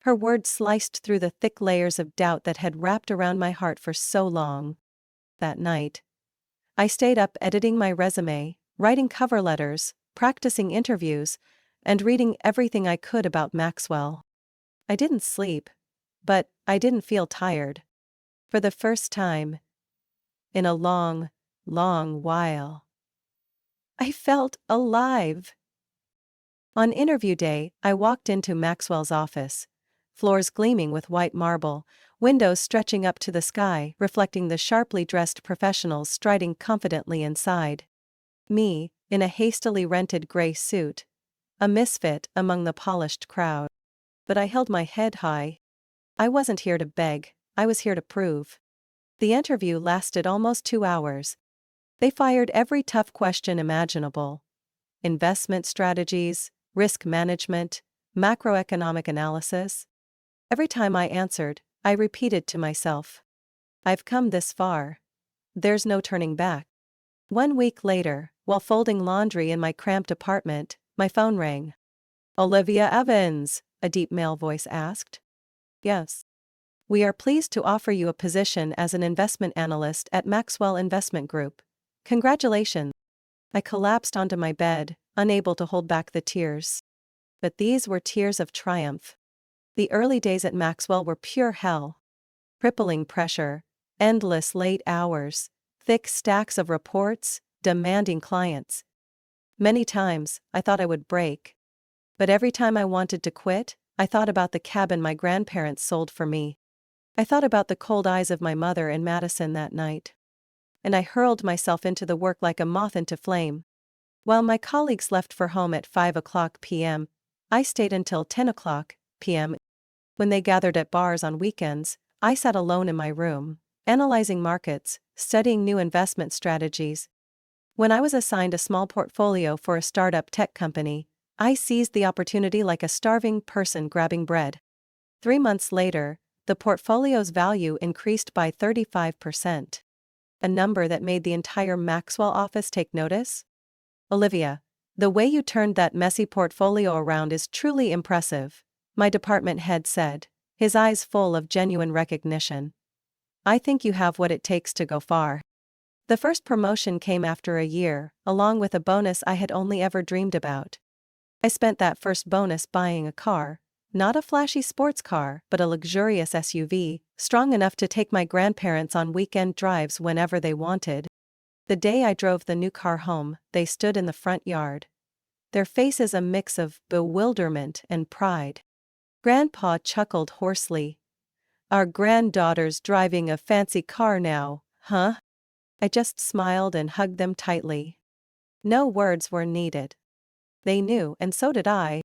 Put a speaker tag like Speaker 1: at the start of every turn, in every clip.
Speaker 1: Her words sliced through the thick layers of doubt that had wrapped around my heart for so long. That night, I stayed up editing my resume, writing cover letters, practicing interviews, and reading everything I could about Maxwell. I didn't sleep, but I didn't feel tired. For the first time in a long, long while, I felt alive. On interview day, I walked into Maxwell's office. Floors gleaming with white marble, windows stretching up to the sky, reflecting the sharply dressed professionals striding confidently inside. Me, in a hastily rented gray suit, a misfit among the polished crowd. But I held my head high. I wasn't here to beg, I was here to prove. The interview lasted almost 2 hours. They fired every tough question imaginable: investment strategies, risk management, macroeconomic analysis. Every time I answered, I repeated to myself, I've come this far. There's no turning back. 1 week later, while folding laundry in my cramped apartment, my phone rang. "Olivia Evans," a deep male voice asked. "Yes. We are pleased to offer you a position as an investment analyst at Maxwell Investment Group. Congratulations." I collapsed onto my bed, unable to hold back the tears. But these were tears of triumph. The early days at Maxwell were pure hell. Crippling pressure, endless late hours, thick stacks of reports, demanding clients. Many times, I thought I would break. But every time I wanted to quit, I thought about the cabin my grandparents sold for me. I thought about the cold eyes of my mother in Madison that night. And I hurled myself into the work like a moth into flame. While my colleagues left for home at 5 p.m., I stayed until 10 p.m. When they gathered at bars on weekends, I sat alone in my room, analyzing markets, studying new investment strategies. When I was assigned a small portfolio for a startup tech company, I seized the opportunity like a starving person grabbing bread. 3 months later, the portfolio's value increased by 35%. A number that made the entire Maxwell office take notice. "Olivia, the way you turned that messy portfolio around is truly impressive," my department head said, his eyes full of genuine recognition. "I think you have what it takes to go far." The first promotion came after a year, along with a bonus I had only ever dreamed about. I spent that first bonus buying a car, not a flashy sports car, but a luxurious SUV, strong enough to take my grandparents on weekend drives whenever they wanted. The day I drove the new car home, they stood in the front yard. Their faces a mix of bewilderment and pride. Grandpa chuckled hoarsely. "Our granddaughter's driving a fancy car now, huh?" I just smiled and hugged them tightly. No words were needed. They knew, and so did I.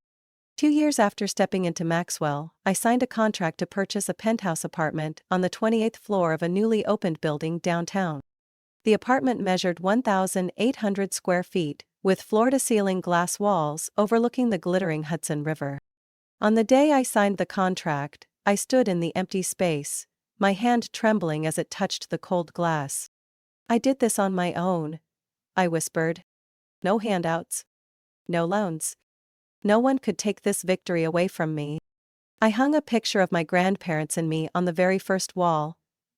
Speaker 1: 2 years after stepping into Maxwell, I signed a contract to purchase a penthouse apartment on the 28th floor of a newly opened building downtown. The apartment measured 1,800 square feet, with floor-to-ceiling glass walls overlooking the glittering Hudson River. On the day I signed the contract, I stood in the empty space, my hand trembling as it touched the cold glass. "I did this on my own," I whispered. "No handouts. No loans. No one could take this victory away from me." I hung a picture of my grandparents and me on the very first wall,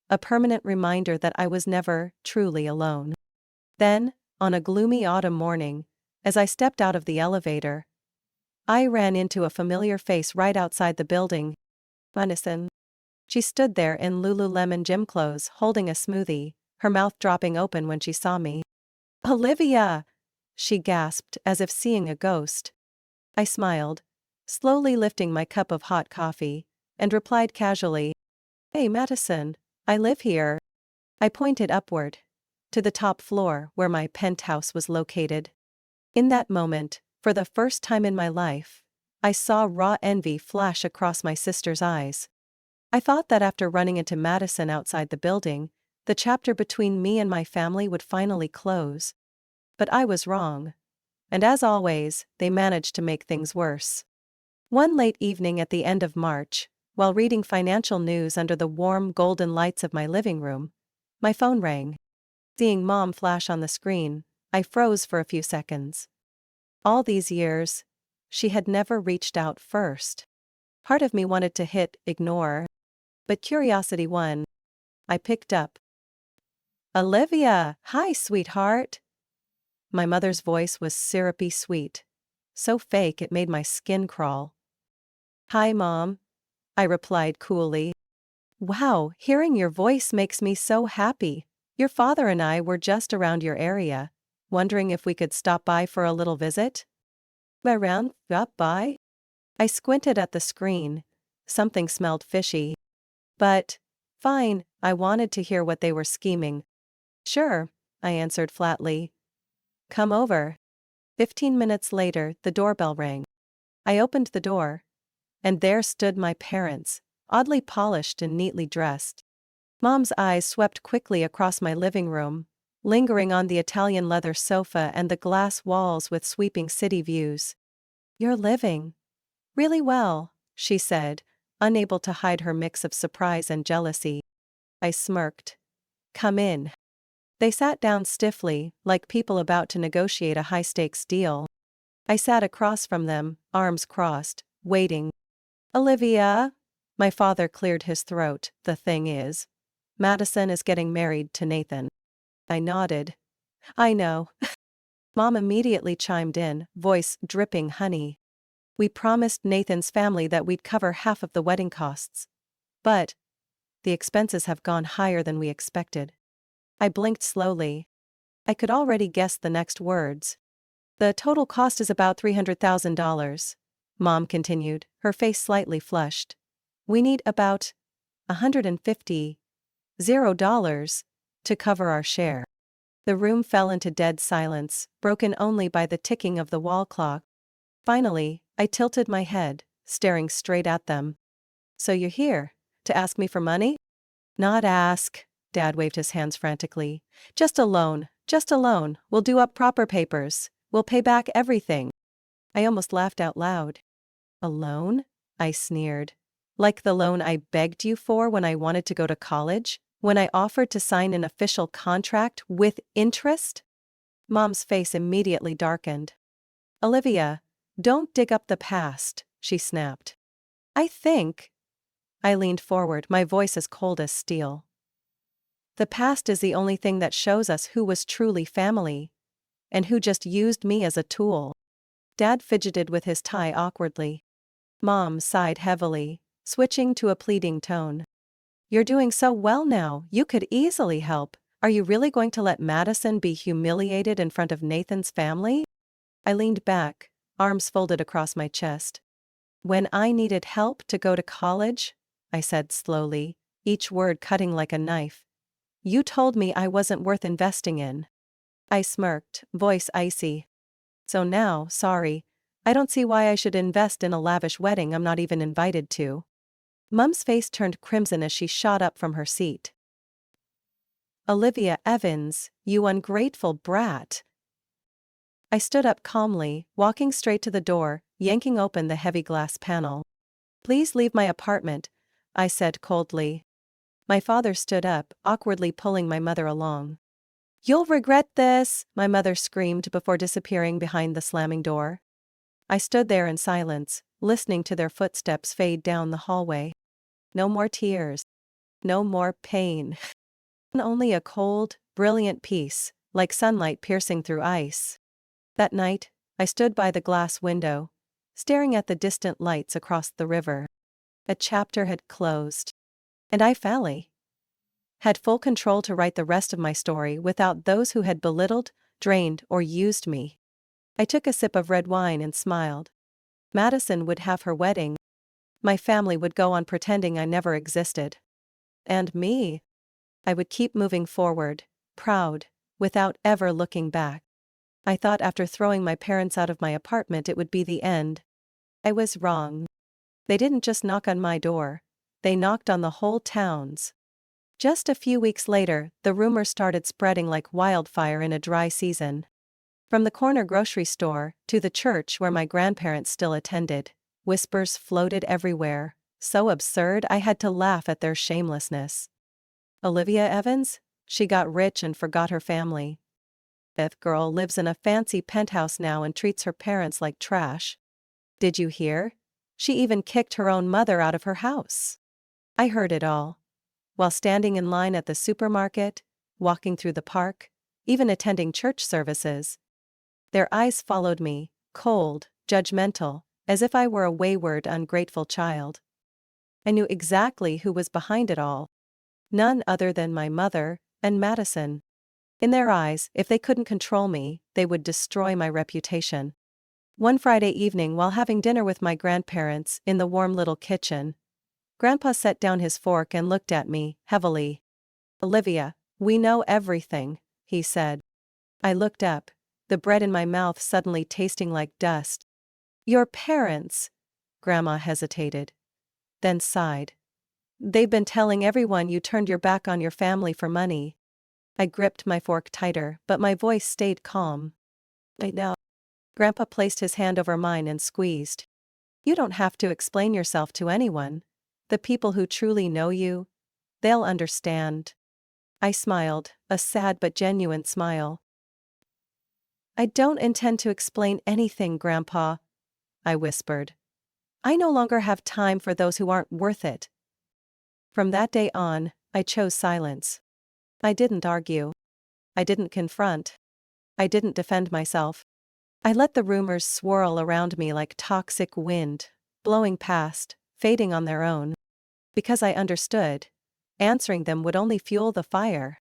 Speaker 1: a permanent reminder that I was never truly alone. Then, on a gloomy autumn morning, as I stepped out of the elevator, I ran into a familiar face right outside the building. Madison. She stood there in Lululemon gym clothes holding a smoothie, her mouth dropping open when she saw me. "Olivia!" she gasped as if seeing a ghost. I smiled, slowly lifting my cup of hot coffee, and replied casually, "Hey Madison, I live here." I pointed upward, to the top floor where my penthouse was located. In that moment, for the first time in my life, I saw raw envy flash across my sister's eyes. I thought that after running into Madison outside the building, the chapter between me and my family would finally close. But I was wrong. And as always, they managed to make things worse. One late evening at the end of March, while reading financial news under the warm golden lights of my living room, my phone rang. Seeing Mom flash on the screen, I froze for a few seconds. All these years, she had never reached out first. Part of me wanted to hit ignore, but curiosity won. I picked up. "Olivia, hi, sweetheart." My mother's voice was syrupy sweet. So fake it made my skin crawl. "Hi, Mom," I replied coolly. "Wow, hearing your voice makes me so happy. Your father and I were just around your area, wondering if we could stop by for a little visit." "Around, up by?" I squinted at the screen. Something smelled fishy. But, fine, I wanted to hear what they were scheming. "Sure," I answered flatly. "Come over." 15 minutes later, the doorbell rang. I opened the door. And there stood my parents, oddly polished and neatly dressed. Mom's eyes swept quickly across my living room, lingering on the Italian leather sofa and the glass walls with sweeping city views. "You're living really well," she said, unable to hide her mix of surprise and jealousy. I smirked. "Come in." They sat down stiffly, like people about to negotiate a high-stakes deal. I sat across from them, arms crossed, waiting. "Olivia?" My father cleared his throat. "The thing is, Madison is getting married to Nathan." I nodded. "I know." Mom immediately chimed in, voice dripping honey. "We promised Nathan's family that we'd cover half of the wedding costs. But the expenses have gone higher than we expected." I blinked slowly. I could already guess the next words. "The total cost is about $300,000. Mom continued, her face slightly flushed. "We need about $150,000 to cover our share." The room fell into dead silence, broken only by the ticking of the wall clock. Finally, I tilted my head, staring straight at them. "So you're here to ask me for money?" "Not ask," Dad waved his hands frantically. Just a loan. We'll do up proper papers. We'll pay back everything." I almost laughed out loud. "A loan?" I sneered. "Like the loan I begged you for when I wanted to go to college? When I offered to sign an official contract with interest?" Mom's face immediately darkened. "Olivia, don't dig up the past," she snapped. I think." I leaned forward, my voice as cold as steel. "The past is the only thing that shows us who was truly family, and who just used me as a tool." Dad fidgeted with his tie awkwardly. Mom sighed heavily, switching to a pleading tone. "You're doing so well now, you could easily help. Are you really going to let Madison be humiliated in front of Nathan's family?" I leaned back, arms folded across my chest. "When I needed help to go to college," I said slowly, each word cutting like a knife, "you told me I wasn't worth investing in." I smirked, voice icy. "So now, sorry, I don't see why I should invest in a lavish wedding I'm not even invited to." Mom's face turned crimson as she shot up from her seat. "Olivia Evans, you ungrateful brat." I stood up calmly, walking straight to the door, yanking open the heavy glass panel. "Please leave my apartment," I said coldly. My father stood up, awkwardly pulling my mother along. "You'll regret this," my mother screamed before disappearing behind the slamming door. I stood there in silence, listening to their footsteps fade down the hallway. No more tears. No more pain. Only a cold, brilliant peace, like sunlight piercing through ice. That night, I stood by the glass window, staring at the distant lights across the river. A chapter had closed. And I finally had full control to write the rest of my story without those who had belittled, drained, or used me. I took a sip of red wine and smiled. Madison would have her wedding. My family would go on pretending I never existed. And me? I would keep moving forward, proud, without ever looking back. I thought after throwing my parents out of my apartment it would be the end. I was wrong. They didn't just knock on my door. They knocked on the whole town's. Just a few weeks later, the rumor started spreading like wildfire in a dry season. From the corner grocery store to the church where my grandparents still attended, whispers floated everywhere, so absurd I had to laugh at their shamelessness. "Olivia Evans? She got rich and forgot her family. Fifth girl lives in a fancy penthouse now and treats her parents like trash. Did you hear? She even kicked her own mother out of her house. I heard it all. While standing in line at the supermarket, walking through the park, even attending church services. Their eyes followed me, cold, judgmental, as if I were a wayward, ungrateful child. I knew exactly who was behind it all. None other than my mother and Madison. In their eyes, if they couldn't control me, they would destroy my reputation. One Friday evening, while having dinner with my grandparents in the warm little kitchen, Grandpa set down his fork and looked at me, heavily. "Olivia, we know everything," he said. I looked up, the bread in my mouth suddenly tasting like dust. "Your parents," Grandma hesitated, then sighed. "They've been telling everyone you turned your back on your family for money." I gripped my fork tighter, but my voice stayed calm. "I know." Grandpa placed his hand over mine and squeezed. "You don't have to explain yourself to anyone. The people who truly know you, they'll understand." I smiled, a sad but genuine smile. "I don't intend to explain anything, Grandpa," I whispered. "I no longer have time for those who aren't worth it." From that day on, I chose silence. I didn't argue. I didn't confront. I didn't defend myself. I let the rumors swirl around me like toxic wind, blowing past, fading on their own. Because I understood, answering them would only fuel the fire.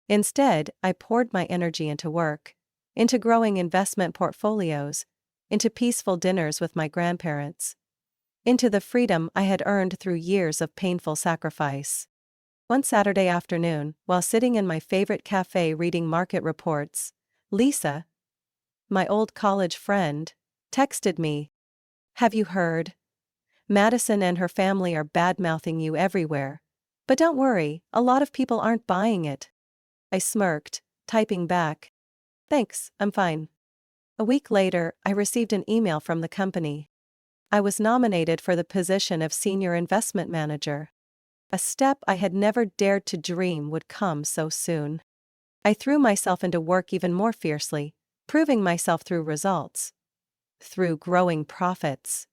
Speaker 1: Instead, I poured my energy into work, into growing investment portfolios, into peaceful dinners with my grandparents, into the freedom I had earned through years of painful sacrifice. One Saturday afternoon, while sitting in my favorite cafe reading market reports, Lisa, my old college friend, texted me. "Have you heard? Madison and her family are bad-mouthing you everywhere. But don't worry, a lot of people aren't buying it." I smirked, typing back, "Thanks, I'm fine." A week later, I received an email from the company. I was nominated for the position of senior investment manager. A step I had never dared to dream would come so soon. I threw myself into work even more fiercely, proving myself through results, through growing profits,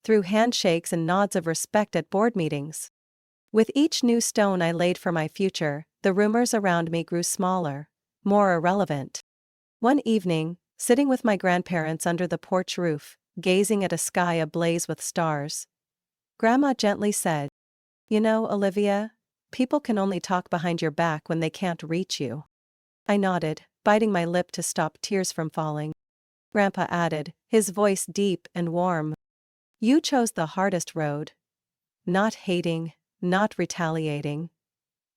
Speaker 1: through handshakes and nods of respect at board meetings. With each new stone I laid for my future, the rumors around me grew smaller, more irrelevant. One evening, sitting with my grandparents under the porch roof, gazing at a sky ablaze with stars, Grandma gently said, "You know, Olivia, people can only talk behind your back when they can't reach you." I nodded, biting my lip to stop tears from falling. Grandpa added, his voice deep and warm, "You chose the hardest road. Not hating, not retaliating.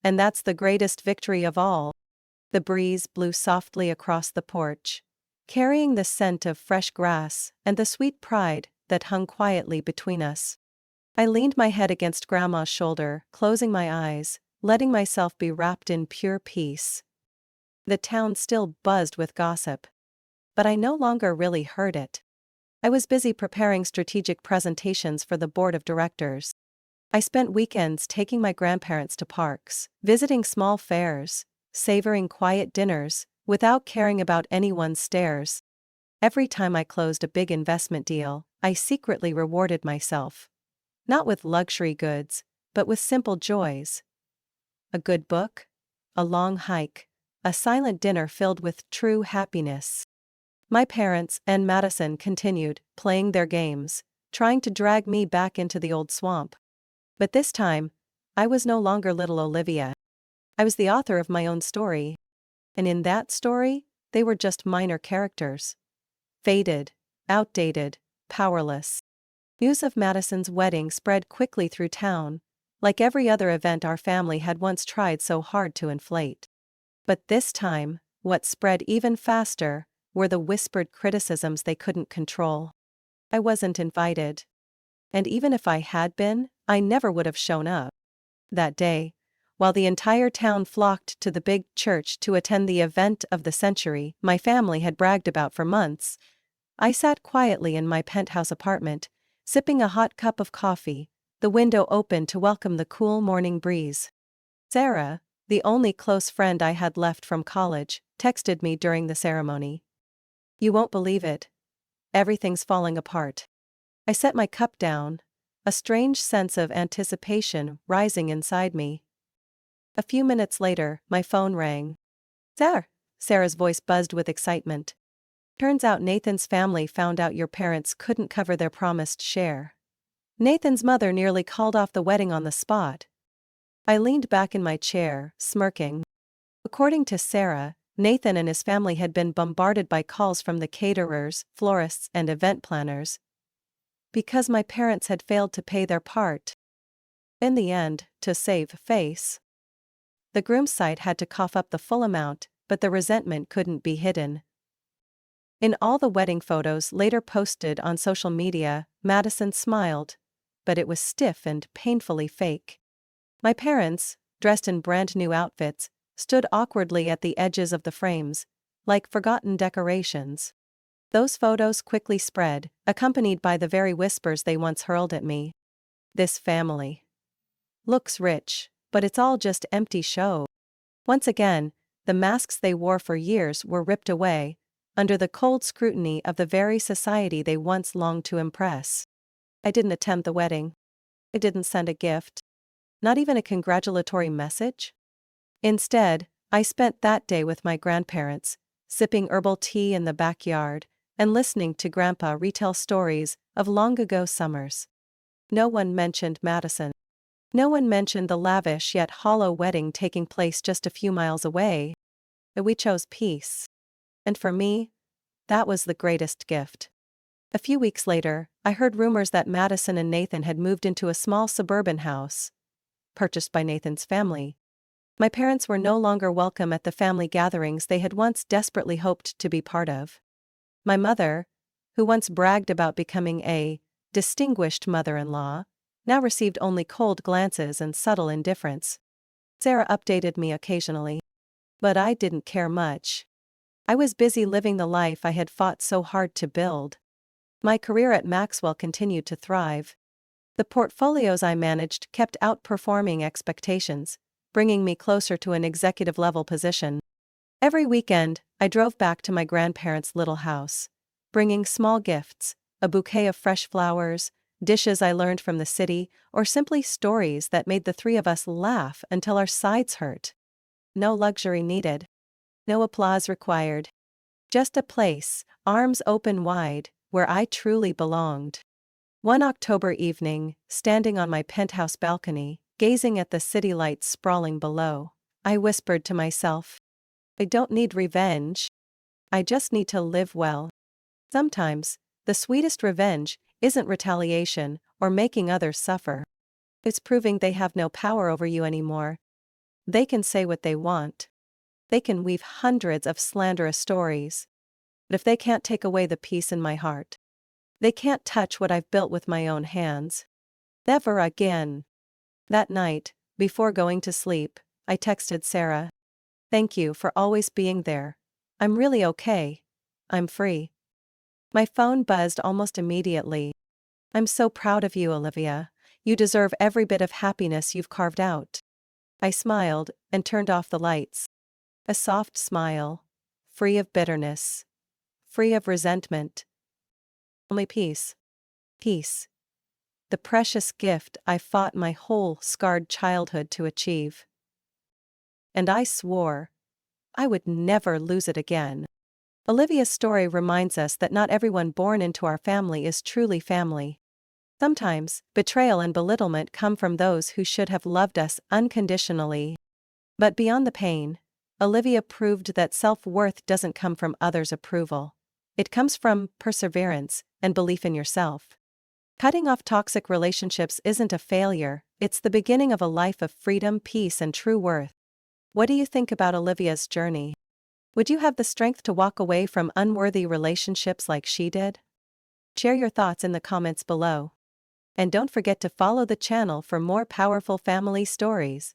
Speaker 1: And that's the greatest victory of all." The breeze blew softly across the porch, carrying the scent of fresh grass and the sweet pride that hung quietly between us. I leaned my head against Grandma's shoulder, closing my eyes, letting myself be wrapped in pure peace. The town still buzzed with gossip, but I no longer really heard it. I was busy preparing strategic presentations for the board of directors. I spent weekends taking my grandparents to parks, visiting small fairs, savoring quiet dinners, without caring about anyone's stares. Every time I closed a big investment deal, I secretly rewarded myself. Not with luxury goods, but with simple joys. A good book, a long hike, a silent dinner filled with true happiness. My parents and Madison continued playing their games, trying to drag me back into the old swamp. But this time, I was no longer little Olivia. I was the author of my own story. And in that story, they were just minor characters. Faded, outdated, powerless. News of Madison's wedding spread quickly through town, like every other event our family had once tried so hard to inflate. But this time, what spread even faster were the whispered criticisms they couldn't control. I wasn't invited. And even if I had been, I never would have shown up. That day, while the entire town flocked to the big church to attend the event of the century my family had bragged about for months, I sat quietly in my penthouse apartment, sipping a hot cup of coffee, the window open to welcome the cool morning breeze. Sarah, the only close friend I had left from college, texted me during the ceremony. "You won't believe it. Everything's falling apart." I set my cup down, a strange sense of anticipation rising inside me. A few minutes later, my phone rang. Sarah's voice buzzed with excitement. Turns out Nathan's family found out your parents couldn't cover their promised share. Nathan's mother nearly called off the wedding on the spot. I leaned back in my chair, smirking. According to Sarah, Nathan and his family had been bombarded by calls from the caterers, florists, and event planners, because my parents had failed to pay their part. In the end, to save face, the groom's side had to cough up the full amount, but the resentment couldn't be hidden. In all the wedding photos later posted on social media, Madison smiled, but it was stiff and painfully fake. My parents, dressed in brand new outfits, stood awkwardly at the edges of the frames, like forgotten decorations. Those photos quickly spread, accompanied by the very whispers they once hurled at me. This family looks rich, but it's all just empty show. Once again, the masks they wore for years were ripped away, under the cold scrutiny of the very society they once longed to impress. I didn't attempt the wedding. I didn't send a gift. Not even a congratulatory message. Instead, I spent that day with my grandparents, sipping herbal tea in the backyard, and listening to Grandpa retell stories of long-ago summers. No one mentioned Madison. No one mentioned the lavish yet hollow wedding taking place just a few miles away. We chose peace. And for me, that was the greatest gift. A few weeks later, I heard rumors that Madison and Nathan had moved into a small suburban house, purchased by Nathan's family. My parents were no longer welcome at the family gatherings they had once desperately hoped to be part of. My mother, who once bragged about becoming a distinguished mother-in-law, now received only cold glances and subtle indifference. Sarah updated me occasionally, but I didn't care much. I was busy living the life I had fought so hard to build. My career at Maxwell continued to thrive. The portfolios I managed kept outperforming expectations, bringing me closer to an executive-level position. Every weekend, I drove back to my grandparents' little house, bringing small gifts, a bouquet of fresh flowers, dishes I learned from the city, or simply stories that made the three of us laugh until our sides hurt. No luxury needed. No applause required. Just a place, arms open wide, where I truly belonged. One October evening, standing on my penthouse balcony, gazing at the city lights sprawling below, I whispered to myself, I don't need revenge. I just need to live well. Sometimes, the sweetest revenge isn't retaliation or making others suffer. It's proving they have no power over you anymore. They can say what they want. They can weave hundreds of slanderous stories. But if they can't take away the peace in my heart, they can't touch what I've built with my own hands. Never again. That night, before going to sleep, I texted Sarah. Thank you for always being there. I'm really okay. I'm free. My phone buzzed almost immediately. I'm so proud of you, Olivia. You deserve every bit of happiness you've carved out. I smiled and turned off the lights. A soft smile, free of bitterness, free of resentment. Only peace. Peace. The precious gift I fought my whole scarred childhood to achieve. And I swore I would never lose it again. Olivia's story reminds us that not everyone born into our family is truly family. Sometimes, betrayal and belittlement come from those who should have loved us unconditionally. But beyond the pain, Olivia proved that self-worth doesn't come from others' approval. It comes from perseverance and belief in yourself. Cutting off toxic relationships isn't a failure, it's the beginning of a life of freedom, peace, and true worth. What do you think about Olivia's journey? Would you have the strength to walk away from unworthy relationships like she did? Share your thoughts in the comments below. And don't forget to follow the channel for more powerful family stories.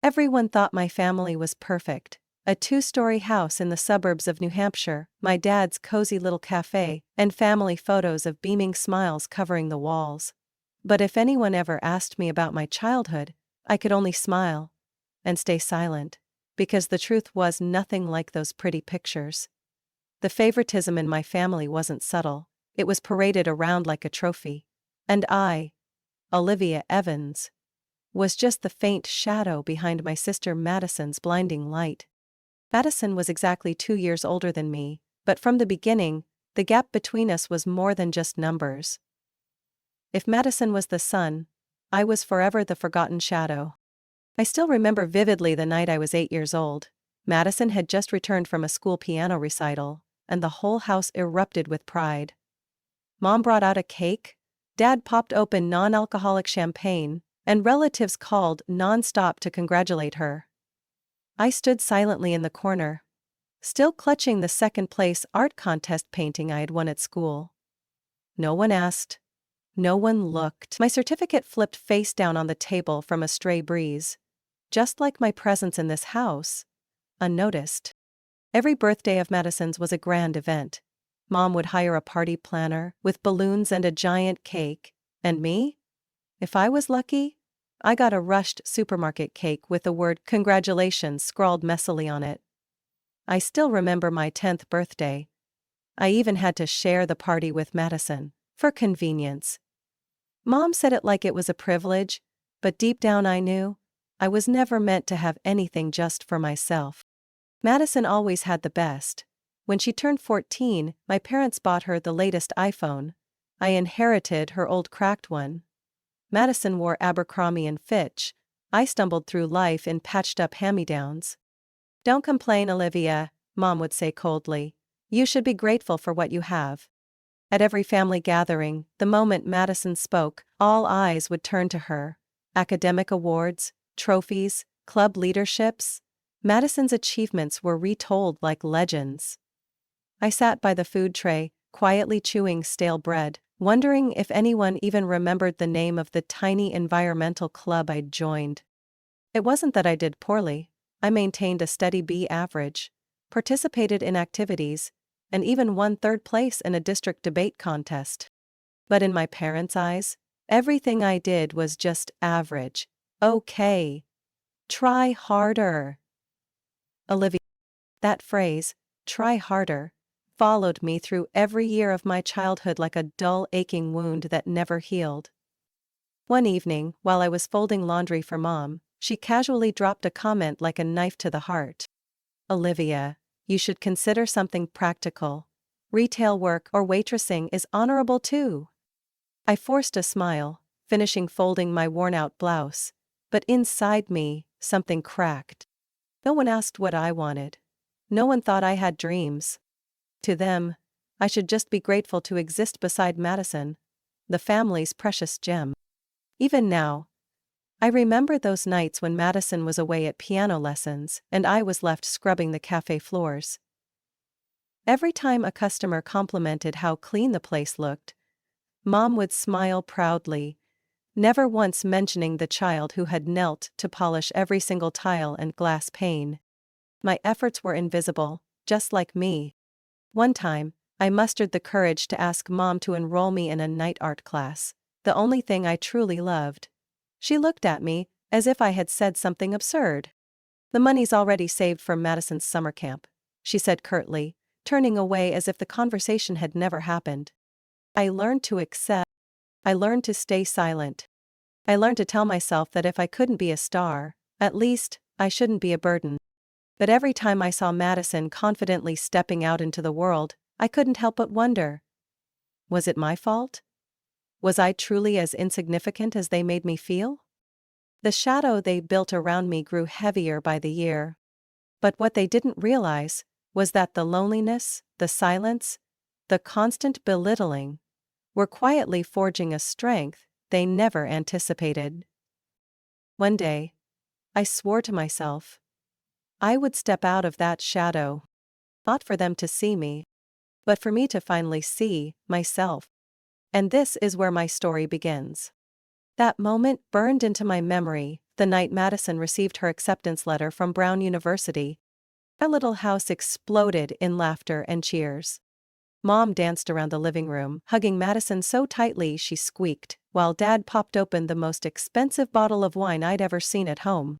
Speaker 1: Everyone thought my family was perfect. A 2-story house in the suburbs of New Hampshire, my dad's cozy little cafe, and family photos of beaming smiles covering the walls. But if anyone ever asked me about my childhood, I could only smile and stay silent, because the truth was nothing like those pretty pictures. The favoritism in my family wasn't subtle, it was paraded around like a trophy. And I, Olivia Evans, was just the faint shadow behind my sister Madison's blinding light. Madison was exactly 2 years older than me, but from the beginning, the gap between us was more than just numbers. If Madison was the sun, I was forever the forgotten shadow. I still remember vividly the night I was 8 years old. Madison had just returned from a school piano recital, and the whole house erupted with pride. Mom brought out a cake, Dad popped open non-alcoholic champagne, and relatives called non-stop to congratulate her. I stood silently in the corner, still clutching the second-place art contest painting I had won at school. No one asked. No one looked. My certificate flipped face down on the table from a stray breeze, just like my presence in this house, unnoticed. Every birthday of Madison's was a grand event. Mom would hire a party planner with balloons and a giant cake, and me? If I was lucky, I got a rushed supermarket cake with the word "Congratulations" scrawled messily on it. I still remember my 10th birthday. I even had to share the party with Madison, for convenience. Mom said it like it was a privilege, but deep down I knew I was never meant to have anything just for myself. Madison always had the best. When she turned 14, my parents bought her the latest iPhone. I inherited her old cracked one. Madison wore Abercrombie and Fitch. I stumbled through life in patched-up hand-me-downs. "Don't complain, Olivia," Mom would say coldly. "You should be grateful for what you have." At every family gathering, the moment Madison spoke, all eyes would turn to her. Academic awards, trophies, club leaderships. Madison's achievements were retold like legends. I sat by the food tray, quietly chewing stale bread, wondering if anyone even remembered the name of the tiny environmental club I'd joined. It wasn't that I did poorly. I maintained a steady B average, participated in activities, and even won 3rd place in a district debate contest. But in my parents' eyes, everything I did was just average. Okay. Try harder. Olivia. That phrase, "try harder," followed me through every year of my childhood like a dull, aching wound that never healed. One evening, while I was folding laundry for Mom, she casually dropped a comment like a knife to the heart. "Olivia, you should consider something practical. Retail work or waitressing is honorable too." I forced a smile, finishing folding my worn-out blouse, but inside me, something cracked. No one asked what I wanted. No one thought I had dreams. To them, I should just be grateful to exist beside Madison, the family's precious gem. Even now, I remember those nights when Madison was away at piano lessons and I was left scrubbing the cafe floors. Every time a customer complimented how clean the place looked, Mom would smile proudly, never once mentioning the child who had knelt to polish every single tile and glass pane. My efforts were invisible, just like me. One time, I mustered the courage to ask Mom to enroll me in a night art class, the only thing I truly loved. She looked at me, as if I had said something absurd. "The money's already saved from Madison's summer camp," she said curtly, turning away as if the conversation had never happened. I learned to accept. I learned to stay silent. I learned to tell myself that if I couldn't be a star, at least, I shouldn't be a burden. But every time I saw Madison confidently stepping out into the world, I couldn't help but wonder. Was it my fault? Was I truly as insignificant as they made me feel? The shadow they built around me grew heavier by the year. But what they didn't realize was that the loneliness, the silence, the constant belittling were quietly forging a strength they never anticipated. One day, I swore to myself I would step out of that shadow, not for them to see me, but for me to finally see myself. And this is where my story begins. That moment burned into my memory, the night Madison received her acceptance letter from Brown University. Our little house exploded in laughter and cheers. Mom danced around the living room, hugging Madison so tightly she squeaked, while Dad popped open the most expensive bottle of wine I'd ever seen at home.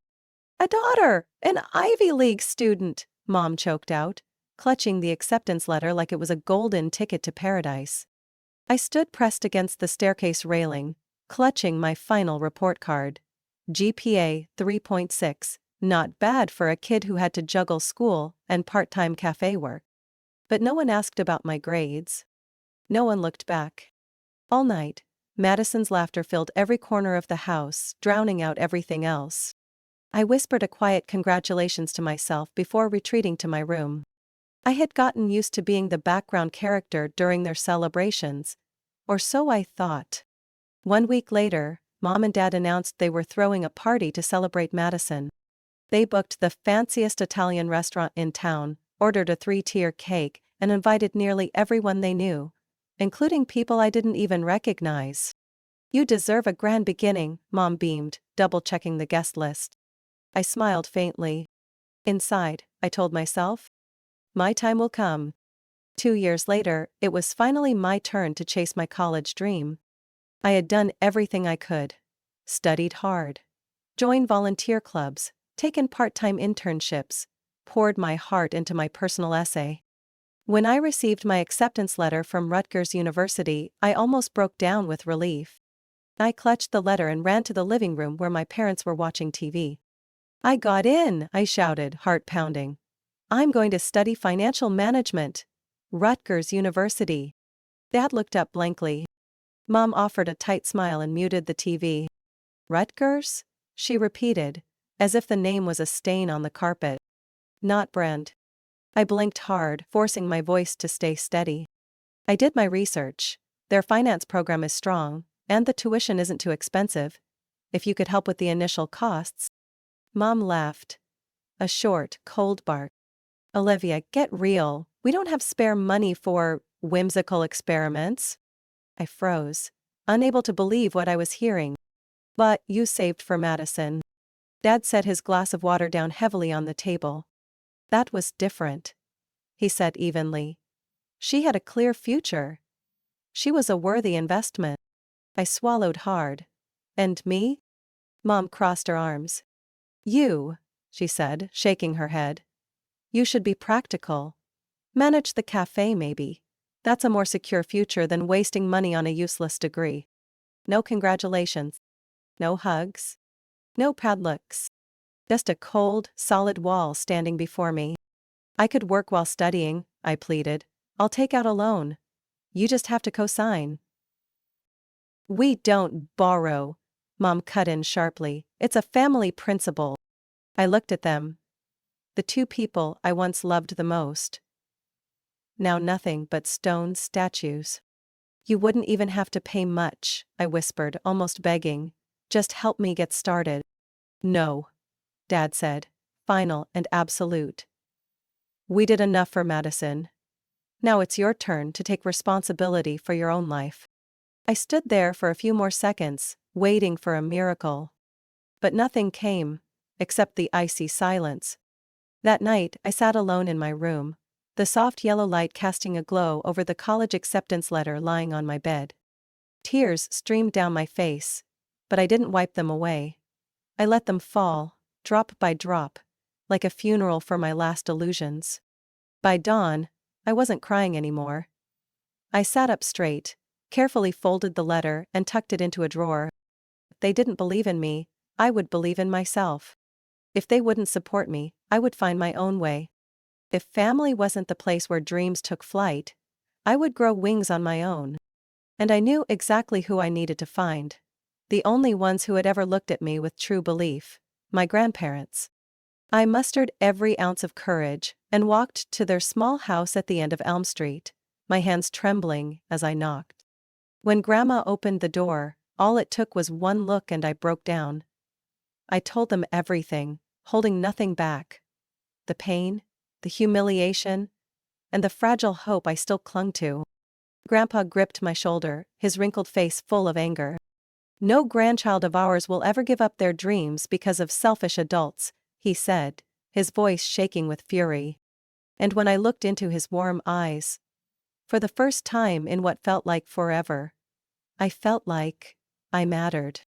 Speaker 1: "A daughter! An Ivy League student!" Mom choked out, clutching the acceptance letter like it was a golden ticket to paradise. I stood pressed against the staircase railing, clutching my final report card. GPA 3.6, not bad for a kid who had to juggle school and part-time cafe work. But no one asked about my grades. No one looked back. All night, Madison's laughter filled every corner of the house, drowning out everything else. I whispered a quiet congratulations to myself before retreating to my room. I had gotten used to being the background character during their celebrations, or so I thought. 1 week later, Mom and Dad announced they were throwing a party to celebrate Madison. They booked the fanciest Italian restaurant in town, ordered a 3-tier cake, and invited nearly everyone they knew, including people I didn't even recognize. "You deserve a grand beginning," Mom beamed, double-checking the guest list. I smiled faintly. Inside, I told myself, my time will come. 2 years later, it was finally my turn to chase my college dream. I had done everything I could. Studied hard. Joined volunteer clubs, taken part-time internships, poured my heart into my personal essay. When I received my acceptance letter from Rutgers University, I almost broke down with relief. I clutched the letter and ran to the living room where my parents were watching TV. "I got in," I shouted, heart pounding. "I'm going to study financial management. Rutgers University." Dad looked up blankly. Mom offered a tight smile and muted the TV. "Rutgers?" she repeated, as if the name was a stain on the carpet. "Not Brent." I blinked hard, forcing my voice to stay steady. "I did my research. Their finance program is strong, and the tuition isn't too expensive. If you could help with the initial costs." Mom laughed. A short, cold bark. "Olivia, get real. We don't have spare money for whimsical experiments." I froze, unable to believe what I was hearing. "But you saved for Madison." Dad set his glass of water down heavily on the table. "That was different," he said evenly. "She had a clear future. She was a worthy investment." I swallowed hard. "And me?" Mom crossed her arms. "You," she said, shaking her head. "You should be practical. Manage the cafe maybe. That's a more secure future than wasting money on a useless degree. No congratulations. No hugs. No proud looks. Just a cold, solid wall standing before me." "I could work while studying," I pleaded. "I'll take out a loan. You just have to co-sign." "We don't borrow," Mom cut in sharply. "It's a family principle." I looked at them. The two people I once loved the most. Now nothing but stone statues. "You wouldn't even have to pay much," I whispered, almost begging. "Just help me get started." "No," Dad said, final and absolute. "We did enough for Madison. Now it's your turn to take responsibility for your own life." I stood there for a few more seconds, waiting for a miracle. But nothing came, except the icy silence. That night, I sat alone in my room, the soft yellow light casting a glow over the college acceptance letter lying on my bed. Tears streamed down my face, but I didn't wipe them away. I let them fall, drop by drop, like a funeral for my last illusions. By dawn, I wasn't crying anymore. I sat up straight, carefully folded the letter and tucked it into a drawer. If they didn't believe in me, I would believe in myself. If they wouldn't support me, I would find my own way. If family wasn't the place where dreams took flight, I would grow wings on my own. And I knew exactly who I needed to find. The only ones who had ever looked at me with true belief, my grandparents. I mustered every ounce of courage and walked to their small house at the end of Elm Street, my hands trembling as I knocked. When Grandma opened the door, all it took was one look and I broke down. I told them everything, holding nothing back. The pain, the humiliation, and the fragile hope I still clung to. Grandpa gripped my shoulder, his wrinkled face full of anger. "No grandchild of ours will ever give up their dreams because of selfish adults," he said, his voice shaking with fury. And when I looked into his warm eyes, for the first time in what felt like forever, I felt like I mattered.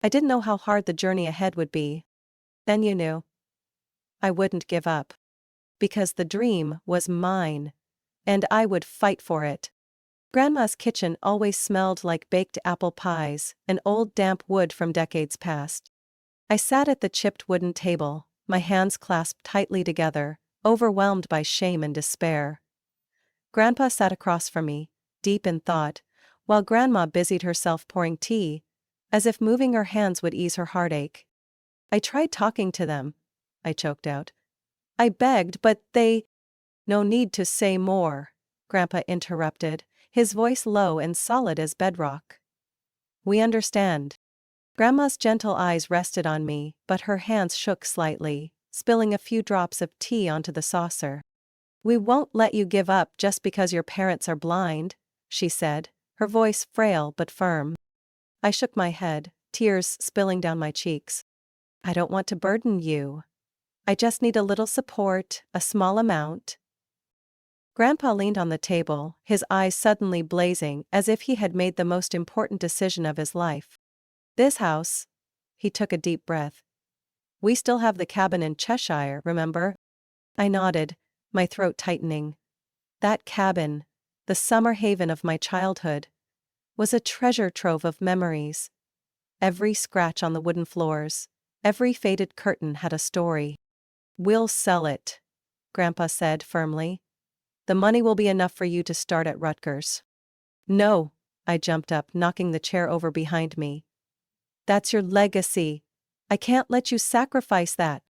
Speaker 1: I didn't know how hard the journey ahead would be. Then you knew. I wouldn't give up. Because the dream was mine, and I would fight for it. Grandma's kitchen always smelled like baked apple pies and old damp wood from decades past. I sat at the chipped wooden table, my hands clasped tightly together, overwhelmed by shame and despair. Grandpa sat across from me, deep in thought, while Grandma busied herself pouring tea, as if moving her hands would ease her heartache. I tried talking to them, I choked out. I begged, but they— No need to say more, Grandpa interrupted, his voice low and solid as bedrock. We understand. Grandma's gentle eyes rested on me, but her hands shook slightly, spilling a few drops of tea onto the saucer. We won't let you give up just because your parents are blind, she said, her voice frail but firm. I shook my head, tears spilling down my cheeks. I don't want to burden you. I just need a little support, a small amount. Grandpa leaned on the table, his eyes suddenly blazing as if he had made the most important decision of his life. This house. He took a deep breath. We still have the cabin in Cheshire, remember? I nodded, my throat tightening. That cabin, the summer haven of my childhood, was a treasure trove of memories. Every scratch on the wooden floors, every faded curtain had a story. We'll sell it, Grandpa said firmly. The money will be enough for you to start at Rutgers. No, I jumped up, knocking the chair over behind me. That's your legacy. I can't let you sacrifice that.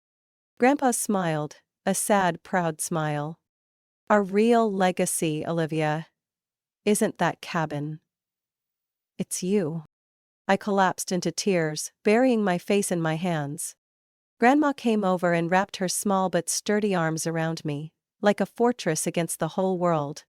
Speaker 1: Grandpa smiled, a sad, proud smile. Our real legacy, Olivia, isn't that cabin. It's you. I collapsed into tears, burying my face in my hands. Grandma came over and wrapped her small but sturdy arms around me, like a fortress against the whole world.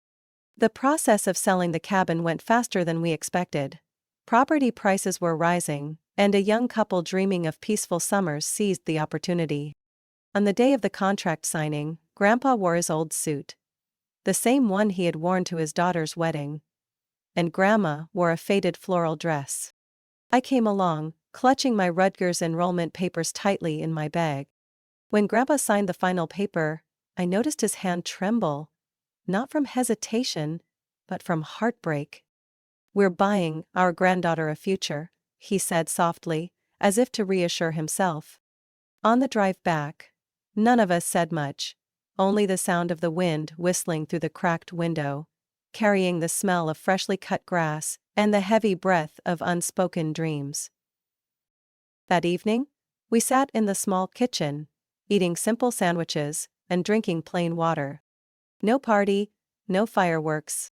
Speaker 1: The process of selling the cabin went faster than we expected. Property prices were rising, and a young couple dreaming of peaceful summers seized the opportunity. On the day of the contract signing, Grandpa wore his old suit. The same one he had worn to his daughter's wedding. And Grandma wore a faded floral dress. I came along, clutching my Rutgers enrollment papers tightly in my bag. When Grandpa signed the final paper, I noticed his hand tremble. Not from hesitation, but from heartbreak. We're buying our granddaughter a future, he said softly, as if to reassure himself. On the drive back, none of us said much, only the sound of the wind whistling through the cracked window, carrying the smell of freshly cut grass and the heavy breath of unspoken dreams. That evening, we sat in the small kitchen, eating simple sandwiches and drinking plain water. No party, no fireworks.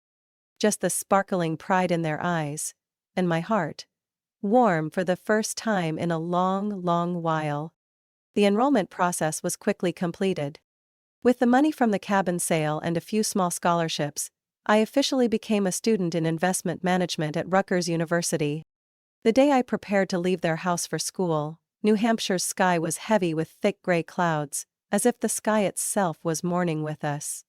Speaker 1: Just the sparkling pride in their eyes, and my heart, warm for the first time in a long, long while. The enrollment process was quickly completed. With the money from the cabin sale and a few small scholarships, I officially became a student in investment management at Rutgers University. The day I prepared to leave their house for school, New Hampshire's sky was heavy with thick gray clouds, as if the sky itself was mourning with us.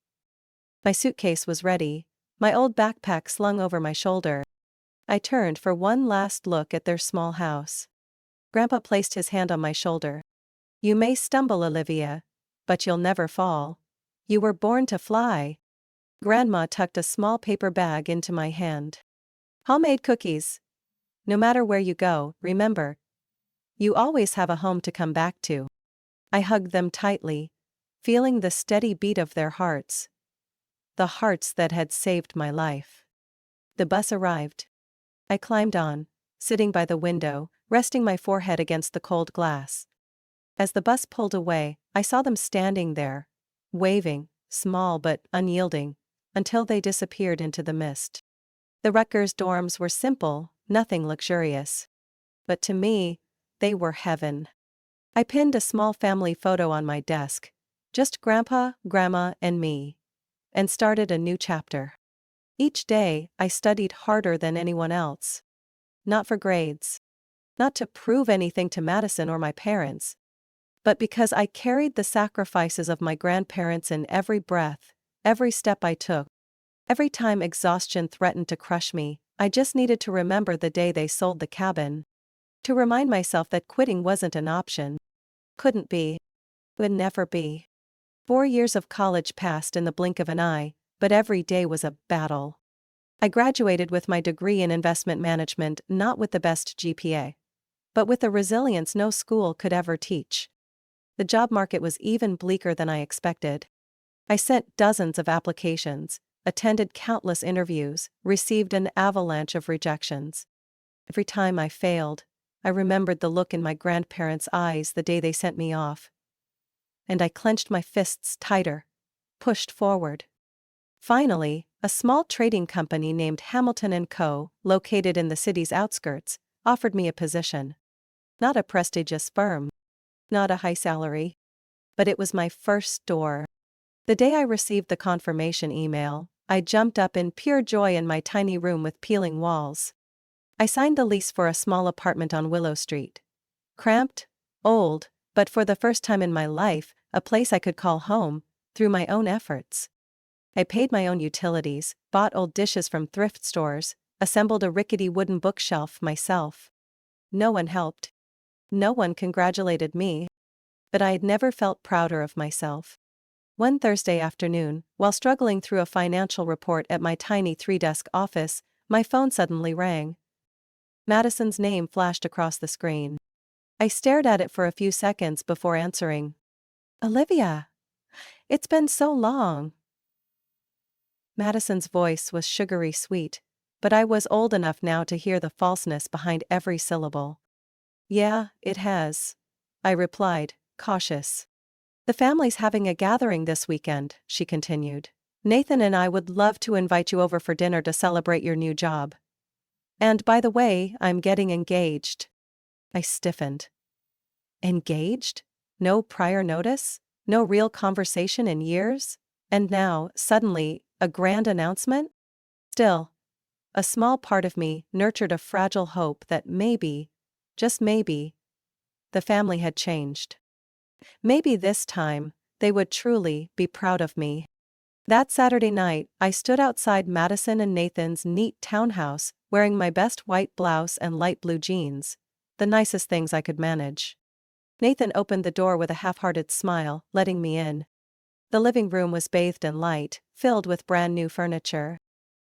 Speaker 1: My suitcase was ready, my old backpack slung over my shoulder. I turned for one last look at their small house. Grandpa placed his hand on my shoulder. You may stumble, Olivia, but you'll never fall. You were born to fly. Grandma tucked a small paper bag into my hand. Homemade cookies. No matter where you go, remember, you always have a home to come back to. I hugged them tightly, feeling the steady beat of their hearts. The hearts that had saved my life. The bus arrived. I climbed on, sitting by the window, resting my forehead against the cold glass. As the bus pulled away, I saw them standing there, waving, small but unyielding, until they disappeared into the mist. The Rutgers dorms were simple, nothing luxurious. But to me, they were heaven. I pinned a small family photo on my desk, just Grandpa, Grandma, and me, and started a new chapter. Each day, I studied harder than anyone else. Not for grades. Not to prove anything to Madison or my parents. But because I carried the sacrifices of my grandparents in every breath, every step I took. Every time exhaustion threatened to crush me, I just needed to remember the day they sold the cabin. To remind myself that quitting wasn't an option. Couldn't be. Would never be. 4 years of college passed in the blink of an eye, but every day was a battle. I graduated with my degree in investment management, not with the best GPA, but with the resilience no school could ever teach. The job market was even bleaker than I expected. I sent dozens of applications, attended countless interviews, received an avalanche of rejections. Every time I failed, I remembered the look in my grandparents' eyes the day they sent me off. And I clenched my fists tighter, pushed forward. Finally, a small trading company named Hamilton & Co., located in the city's outskirts, offered me a position. Not a prestigious firm, not a high salary, but it was my first door. The day I received the confirmation email, I jumped up in pure joy in my tiny room with peeling walls. I signed the lease for a small apartment on Willow Street. Cramped, old, but for the first time in my life, a place I could call home, through my own efforts. I paid my own utilities, bought old dishes from thrift stores, assembled a rickety wooden bookshelf myself. No one helped. No one congratulated me. But I had never felt prouder of myself. One Thursday afternoon, while struggling through a financial report at my tiny 3-desk office, my phone suddenly rang. Madison's name flashed across the screen. I stared at it for a few seconds before answering. "Olivia! It's been so long." Madison's voice was sugary sweet, but I was old enough now to hear the falseness behind every syllable. "Yeah, it has," I replied, cautious. "The family's having a gathering this weekend," she continued. "Nathan and I would love to invite you over for dinner to celebrate your new job. And by the way, I'm getting engaged." I stiffened. Engaged? No prior notice? No real conversation in years? And now, suddenly, a grand announcement? Still, a small part of me nurtured a fragile hope that maybe, just maybe, the family had changed. Maybe this time, they would truly be proud of me. That Saturday night, I stood outside Madison and Nathan's neat townhouse, wearing my best white blouse and light blue jeans, the nicest things I could manage. Nathan opened the door with a half-hearted smile, letting me in. The living room was bathed in light, filled with brand new furniture.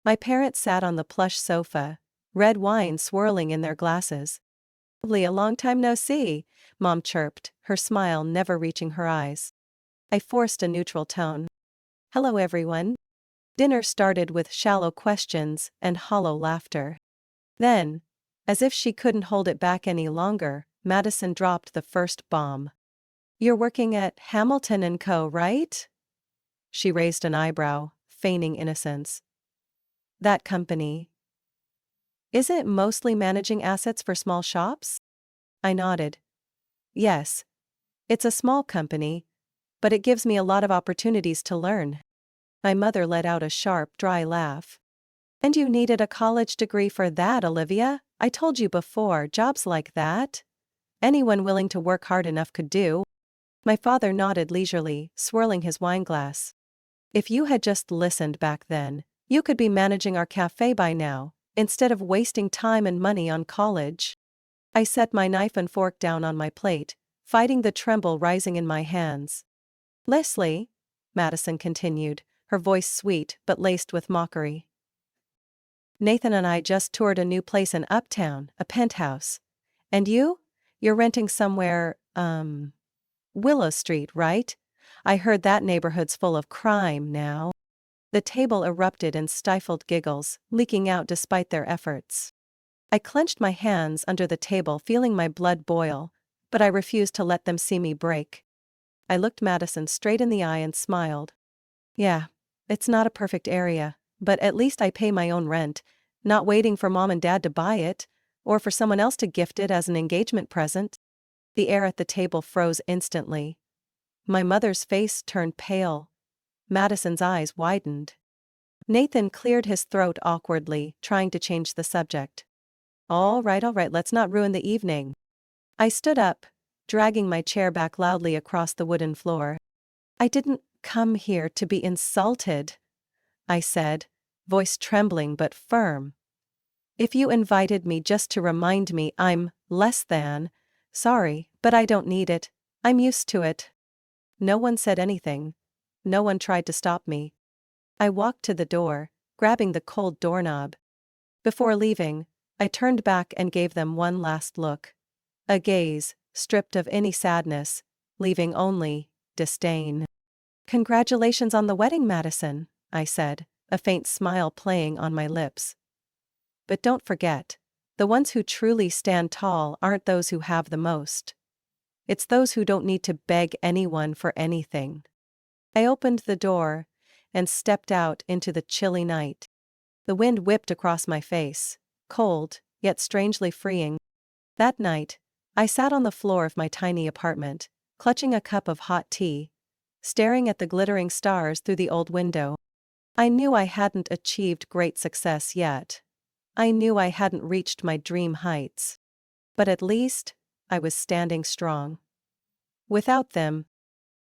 Speaker 1: My parents sat on the plush sofa, red wine swirling in their glasses. "Probably a long time no see," Mom chirped, her smile never reaching her eyes. I forced a neutral tone. "Hello everyone." Dinner started with shallow questions and hollow laughter. Then, as if she couldn't hold it back any longer, Madison dropped the first bomb. "You're working at Hamilton & Co., right?" She raised an eyebrow, feigning innocence. "That company. Is it mostly managing assets for small shops?" I nodded. "Yes. It's a small company, but it gives me a lot of opportunities to learn." My mother let out a sharp, dry laugh. "And you needed a college degree for that, Olivia? I told you before, jobs like that, anyone willing to work hard enough could do." My father nodded leisurely, swirling his wineglass. "If you had just listened back then, you could be managing our cafe by now, instead of wasting time and money on college." I set my knife and fork down on my plate, fighting the tremble rising in my hands. "Leslie," Madison continued, her voice sweet but laced with mockery. "Nathan and I just toured a new place in Uptown, a penthouse. And you're renting somewhere, Willow Street, right? I heard that neighborhood's full of crime now." The table erupted in stifled giggles, leaking out despite their efforts. I clenched my hands under the table, feeling my blood boil, but I refused to let them see me break. I looked Madison straight in the eye and smiled. "Yeah, it's not a perfect area, but at least I pay my own rent, not waiting for Mom and Dad to buy it, or for someone else to gift it as an engagement present." The air at the table froze instantly. My mother's face turned pale. Madison's eyes widened. Nathan cleared his throat awkwardly, trying to change the subject. All right, let's not ruin the evening." I stood up, dragging my chair back loudly across the wooden floor. "I didn't come here to be insulted," I said, voice trembling but firm. "If you invited me just to remind me I'm less than, sorry, but I don't need it. I'm used to it." No one said anything. No one tried to stop me. I walked to the door, grabbing the cold doorknob. Before leaving, I turned back and gave them one last look. A gaze, stripped of any sadness, leaving only disdain. "Congratulations on the wedding, Madison," I said, a faint smile playing on my lips. "But don't forget, the ones who truly stand tall aren't those who have the most. It's those who don't need to beg anyone for anything." I opened the door and stepped out into the chilly night. The wind whipped across my face, cold, yet strangely freeing. That night, I sat on the floor of my tiny apartment, clutching a cup of hot tea, staring at the glittering stars through the old window. I knew I hadn't achieved great success yet. I knew I hadn't reached my dream heights. But at least, I was standing strong. Without them.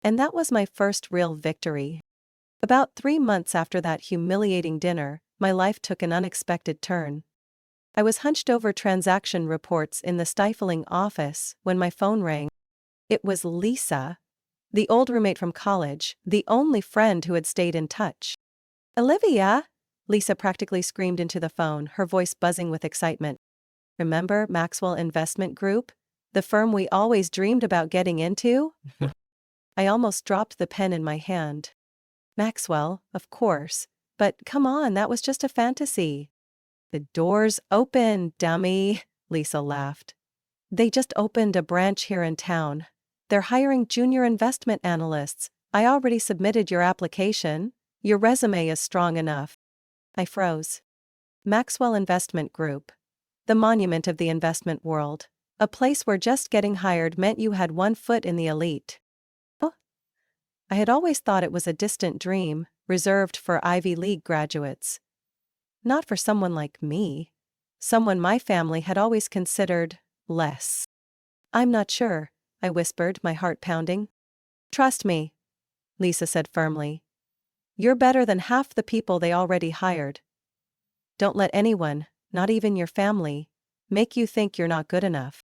Speaker 1: And that was my first real victory. About 3 months after that humiliating dinner, my life took an unexpected turn. I was hunched over transaction reports in the stifling office when my phone rang. It was Lisa, the old roommate from college, the only friend who had stayed in touch. "Olivia!" Lisa practically screamed into the phone, her voice buzzing with excitement. "Remember Maxwell Investment Group? The firm we always dreamed about getting into?" I almost dropped the pen in my hand. "Maxwell, of course. But come on, that was just a fantasy." "The door's open, dummy," Lisa laughed. "They just opened a branch here in town. They're hiring junior investment analysts. I already submitted your application. Your resume is strong enough." I froze. Maxwell Investment Group. The monument of the investment world. A place where just getting hired meant you had one foot in the elite. Oh, I had always thought it was a distant dream, reserved for Ivy League graduates. Not for someone like me. Someone my family had always considered less. "I'm not sure," I whispered, my heart pounding. "Trust me," Lisa said firmly. "You're better than half the people they already hired. Don't let anyone, not even your family, make you think you're not good enough."